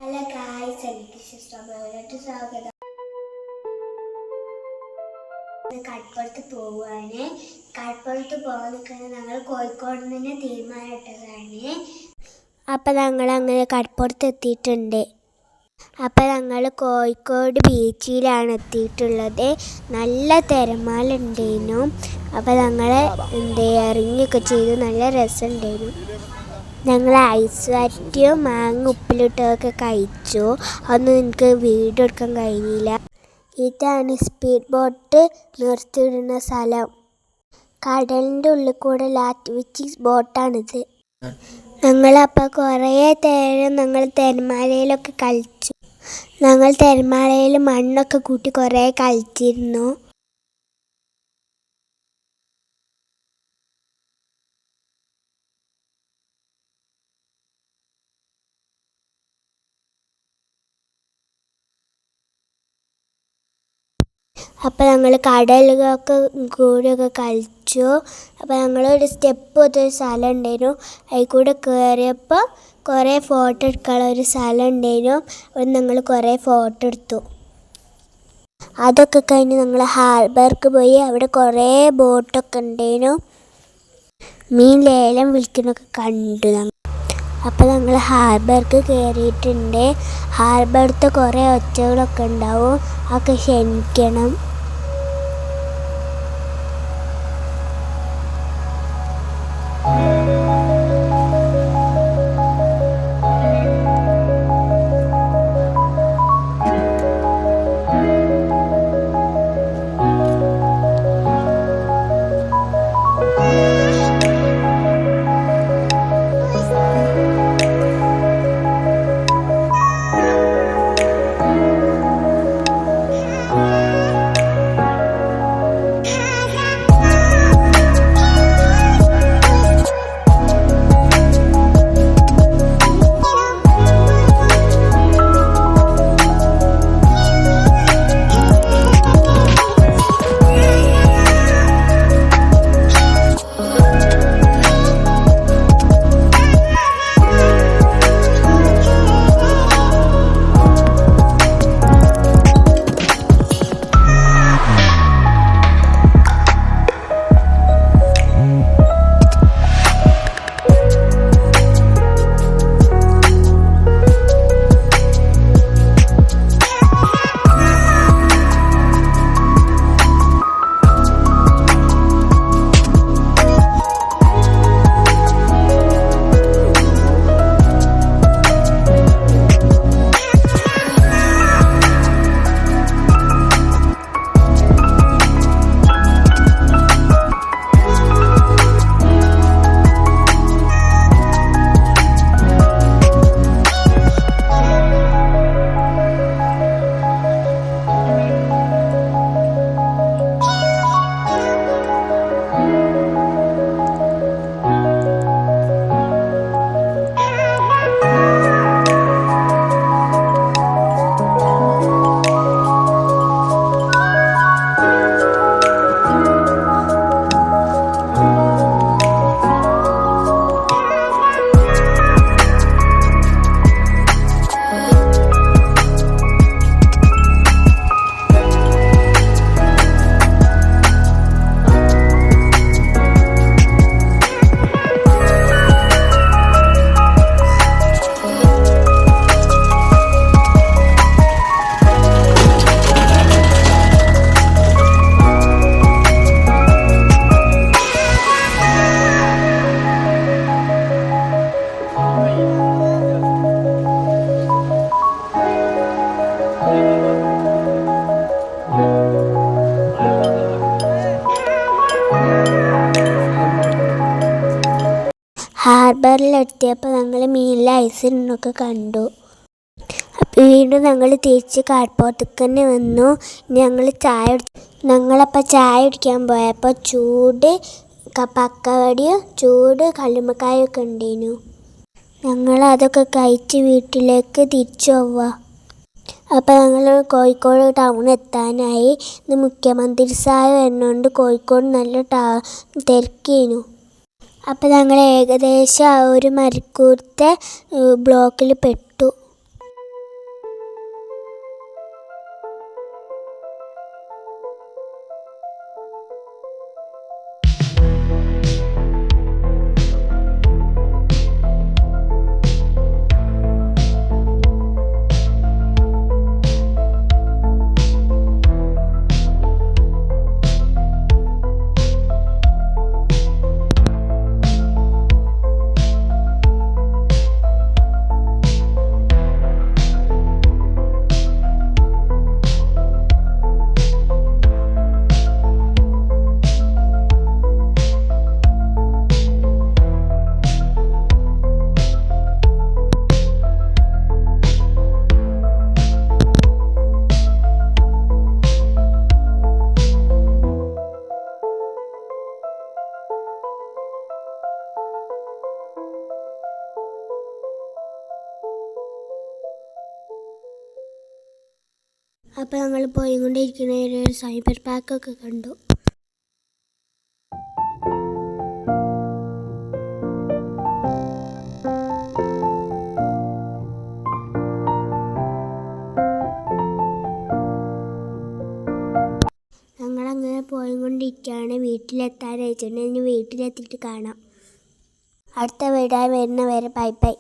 Hello guys, എനിക്ക് സ്വാഗതം. കടപ്പുറത്ത് പോവുകയാണ്. കടപ്പുറത്ത് പോകാൻ ഞങ്ങൾ കോഴിക്കോട് നിന്ന് തീരുമാനമിട്ടതാണ്. അപ്പം ഞങ്ങൾ അങ്ങനെ കടപ്പുറത്ത് എത്തിയിട്ടുണ്ട്. അപ്പം ഞങ്ങൾ കോഴിക്കോട് ബീച്ചിലാണ് എത്തിയിട്ടുള്ളത്. നല്ല തിരമാലുണ്ടായിരുന്നു. അപ്പം ഞങ്ങൾ ഇറങ്ങിയൊക്കെ ചെയ്തു. നല്ല രസമുണ്ടായിരുന്നു. ഞങ്ങൾ ഐസ് വാറ്റിയും മാങ്ങ ഉപ്പിലിട്ടതൊക്കെ കഴിച്ചു. അതൊന്നും എനിക്ക് വീഡിയോ എടുക്കാൻ കഴിഞ്ഞില്ല. ഇതാണ് സ്പീഡ് ബോട്ട് നിർത്തിയിടുന്ന സ്ഥലം. കടലിൻ്റെ ഉള്ളിൽ കൂടെ ലാറ്റ് ബോട്ടാണിത്. ഞങ്ങളപ്പോൾ കുറേ നേരം ഞങ്ങൾ തിരമാലയിലൊക്കെ കളിച്ചു. ഞങ്ങൾ തിരമാലയിൽ മണ്ണൊക്കെ കൂട്ടി കുറേ കളിച്ചിരുന്നു. അപ്പോൾ ഞങ്ങൾ കടലൊക്കെ കൂടെയൊക്കെ കളിച്ചു. അപ്പോൾ ഞങ്ങളൊരു സ്റ്റെപ്പ് ഒരു സ്ഥലം ഉണ്ടായിരുന്നു. അതിൽ കൂടെ കയറിയപ്പോൾ കുറേ ഫോട്ടോ എടുക്കാനുള്ള ഒരു സ്ഥലം ഉണ്ടായിരുന്നു. അവിടെ ഞങ്ങൾ കുറേ ഫോട്ടോ എടുത്തു. അതൊക്കെ കഴിഞ്ഞ് ഞങ്ങൾ ഹാർബർക്ക് പോയി. അവിടെ കുറേ ബോട്ടൊക്കെ ഉണ്ടായിരുന്നു. മീൻ ലേലം വിളിക്കുന്നൊക്കെ കണ്ടു ഞങ്ങൾ. അപ്പോൾ ഞങ്ങൾ ഹാർബർക്ക് കയറിയിട്ടുണ്ട്. ഹാർബറത്തെ കുറേ ഒച്ചകളൊക്കെ ഉണ്ടാവും. അതൊക്കെ ക്ഷമിക്കണം. ഹാർബറിലെത്തിയപ്പോൾ ഞങ്ങൾ മീനിൽ ഐസിനൊക്കെ കണ്ടു. വീണ്ടും ഞങ്ങൾ തിരിച്ച് കടപ്പുറത്തേക്ക് തന്നെ വന്നു. ഞങ്ങളപ്പോൾ ചായ കുടിക്കാൻ പോയപ്പോൾ ചൂട് പക്കവടിയും ചൂട് കല്ലുമ്മക്കായൊക്കെ ഉണ്ടായിരുന്നു. ഞങ്ങളതൊക്കെ കഴിച്ച് വീട്ടിലേക്ക് തിരിച്ചു പോവുക. അപ്പോൾ ഞങ്ങൾ കോഴിക്കോട് ടൗൺ എത്താനായി. ഇന്ന് മുഖ്യമന്ത്രി സാറ് വരുന്നതുകൊണ്ട് കോഴിക്കോട് നല്ല തിരക്കായിരുന്നു. അപ്പോൾ ഞങ്ങൾ ഏകദേശം ഒരു മണിക്കൂറത്തെ ബ്ലോക്കിൽ പെട്ടു. അപ്പോൾ ഞങ്ങൾ പോയിക്കൊണ്ടിരിക്കുന്ന ഒരു സൈബർ പാർക്കൊക്കെ കണ്ടു. ഞങ്ങളങ്ങനെ പോയിക്കൊണ്ടിരിക്കുകയാണ്. വീട്ടിലെത്താനായിട്ടുണ്ടെങ്കിൽ വീട്ടിലെത്തിയിട്ട് കാണാം. അടുത്ത വീടായി വരുന്നവരെ ബൈ ബൈ.